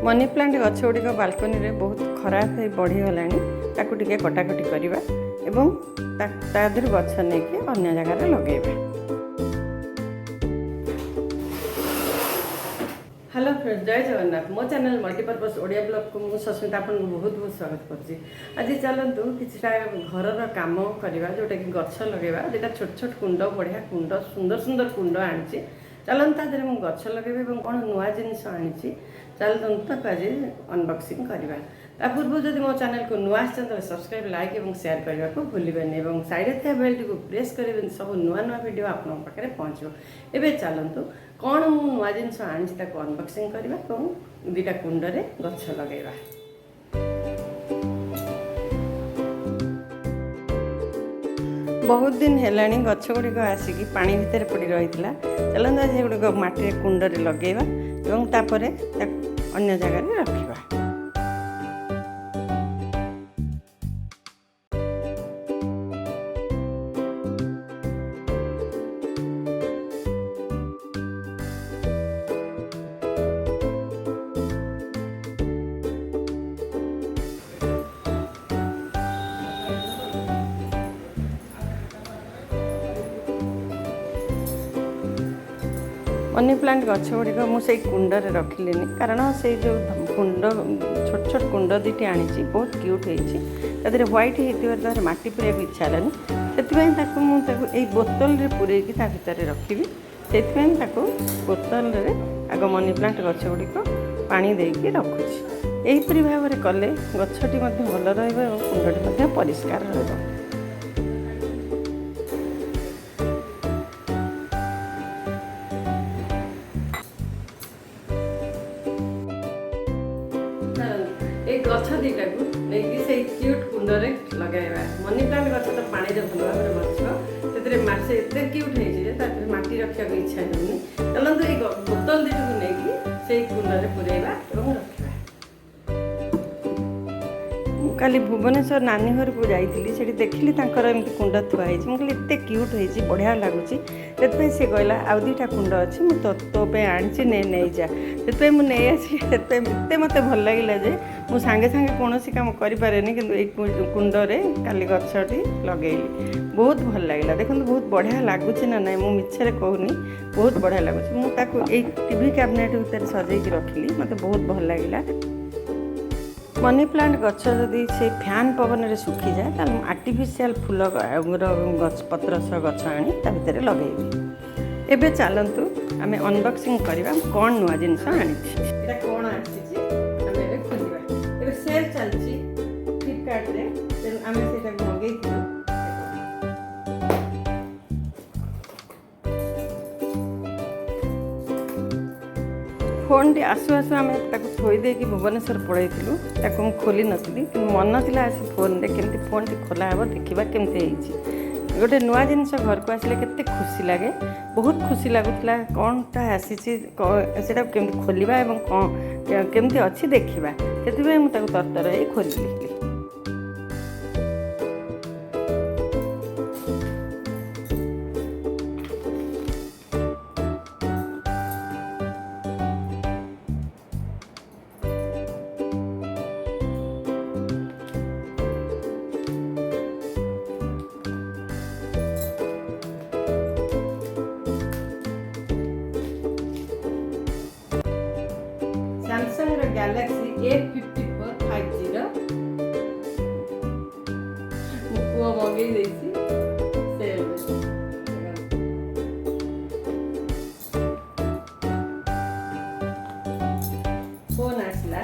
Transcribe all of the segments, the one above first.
Money plant गछ गुड़िक balcony रे बहुत खराब हो बढ़ीगला ताकू टिके कटाकटी करवा एवं तादर गछ नहीं कि अन्य जगार लगेगा। हेलो फ्रेंड्स, जय जगन्नाथ। मो चैनल मल्टीपर्पस ओडिया ब्लॉग को मुझे सस्मिता आपन बहुत बहुत स्वागत करछि। आज चलतु किछटा घर काम करवा जोटा कि गछ लगेगा। जेटा छोट छोट कुंड बढ़िया कुंड सुंदर सुंदर कुंड आनी चलत तादेह मुझे गछ लगे कौन नुआ जिनस आनी चलतु आज अनबॉक्सिंग करवा। ता पूर्व जब मो चैनल को नुआ तो सब्सक्राइब लाइक और शेयर करने को भूलें और साइड थे बेल टी प्रेस करेंगे सब नुआ नुआ वीडियो आपन पाखे पहुँचो। एवं चलतु कौन मु नुआ जिनस आनी अनबॉक्सिंग करवा और दुटा कुंडरे गछ लगेगा। बहुत दिन हेलानी गछ गुड़िक आसिकी पानी भितर पड़ी रही चलते आज गुड़िक माटी कुंडरे लगेगा और तापर अन्य जगह रखा। मनी प्लांट गछ गुड़िक मुझे कुंडरे रखिली कारण से जो कुंड छोट छोट कुंड दुटी आनी बहुत क्यूट होती व्हाइट होती माटी पूरा इच्छा हेलानी से बोतल रे पूरे भीतर रखी से बोतल रे आग मनी प्लांट गछ गुड़िक पानी देकी रखुची। यहीपरि भाव में कले गछटी भल रुंडटी परिष्कार रहा। गछ दीटा को नहीं से क्यूट कुंडरे लगेगा। मनी प्लांट गछ तो पानी रे भल भाव बच से एते क्यूट होती माटी रखा इच्छा होनी चलते ये बोतल दीटा को लेकिन से कुंडरे पुरेवा और रखा। काली भुवनेश्वर नानी घर को जाइली से देखिली एमती कुंड थुआई मुझे क्यूट होती बढ़िया लगुच से कहला आउ दुटा कुंड अच्छी मुझे तो आनी नहीं जा से मुझे आते मत भल लगे जे मुझे सांगे सांगे कौन कम करें कि कुंडरे काली गछटी लगेली बहुत भल लगे। देखो बहुत बढ़िया लगुच ना ना मुझे मिछरे कहूनी बहुत बढ़िया लगुच मुझे टीवी कैबिनेट भीतर सजेकी रखिली मत बहुत भल लगे। मनी प्लांट गछ जदि से फैन पवन रे सुखी जाए तो आर्टिफिशियल फूल गछ पत्र सह गछ आनी भितर लगेबी। एबे चलतु आमे अनबॉक्सिंग करवा कौन नुआ जिनस आनी कौन आमे खोलिबा। एबे सेल चलची फ्लिपकार्ट रे आमे सेटा मंगेई फोन टी आसु आसु आम थोदे कि भुवनेश्वर पड़े खोली नी मन ना आसी फोन केमती फोन टी खोला हे देखा केमती गोटे नुआ जिनस घर को आसिले केते खुशी लगे बहुत खुशी लगुला कौनटा आसी से खोलिबा केमती अच्छी देखा से मुझे तरतर खोलिली। सैमसंग गैलेक्सी A54 5G पुआ मंगे फोन आसला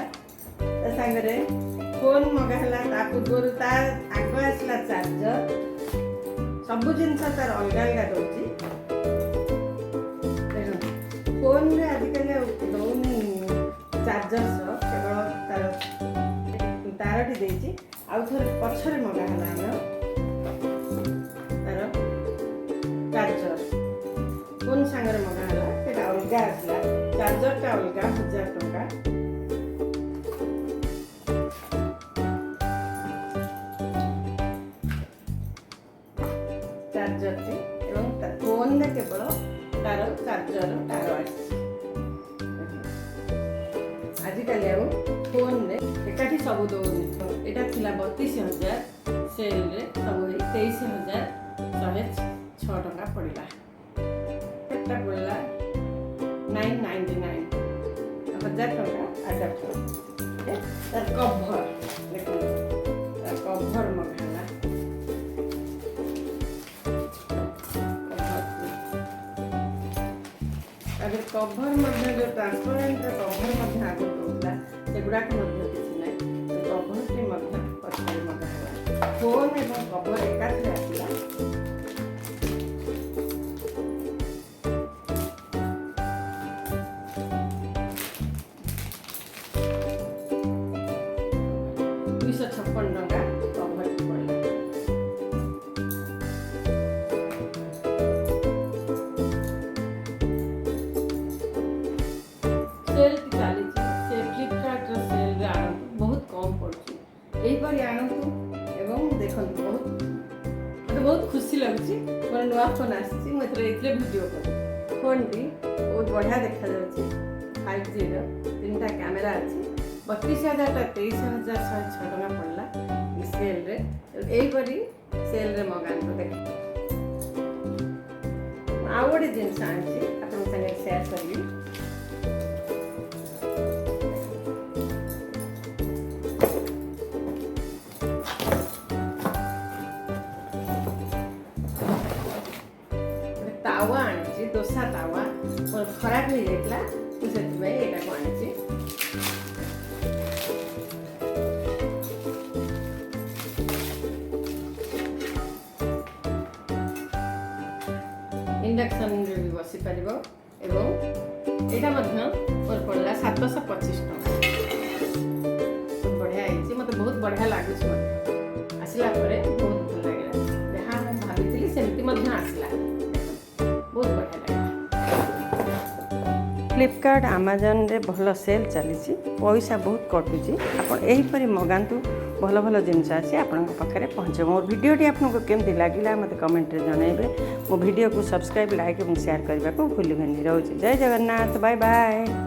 सांगे फोन मगाला पूर्व आग आसला चार्जर सब जिन तार अलग अलग दौर फोन रे आजिकल दौनी चार्जर केवल तारटी देती आउ थे पछरे मगाला तार चार्जर फोन सांगे मगाला अलग आसला चार्जरटा अलग 1000 टंका चार्जर फोन केवल तार चार्जर तार आजिकल आउ फोन रे एकाठी सब दौनी एटा थिला 32,000 सेल रे सब 23,106 टका पड़ला केटा पड़ला 999 1000 टका अडाप्टर तार कवर देखो तार कवर मगाला अगर कवर मध्य जो ट्रांसपेरेंट कवर मध्य आगे दौला सेगुड़ाक किसी ना कवर टी पछाड़ी मगाला फोन एवं कवर एकाथरे आसला 256 टका कवर पड़ला सेल चली से फ्लिपकार्ट सेल रे आनु बहुत कम पड़ुची एही परि आनु एवं देखन बहुत खुशी लगुची मोर नुआ फोन आसी मु एतरे वीडियो कर फोन टी बहुत बढ़िया देखा जाउची 5G रो तीनटा कैमरा अछि 32,000 टा 23,106 टका पड़ला सेल रे एही परि सेल रे मगान को देख आवडी जिंस आछि आपन संगे शेयर करबी तावा आनी दोसा तावा खराब हो जाता से यहाँ को आनी इंडक्शन भी बसी पार एवं यहाँ मोर पड़ा 725 टका बढ़िया मत बहुत बढ़िया लगुच आसला बहुत भल लगे जहाँ मुझे सेमती आसला बहुत बढ़िया लगे फ्लिपकार्ट अमेजन रे भल सेल चली पैसा बहुत कटुची आप यहीपरि मगातु भल भल जिनस आसी आपण पाखे पहुँचे मोर भिडियोटी आपको केमती लगिला मत कमेंट रे जनइबे मो भिडियो को सब्सक्राइब लाइक और शेयर करने को भूलिबेनी। रोज जय जगन्नाथ बाय बाय।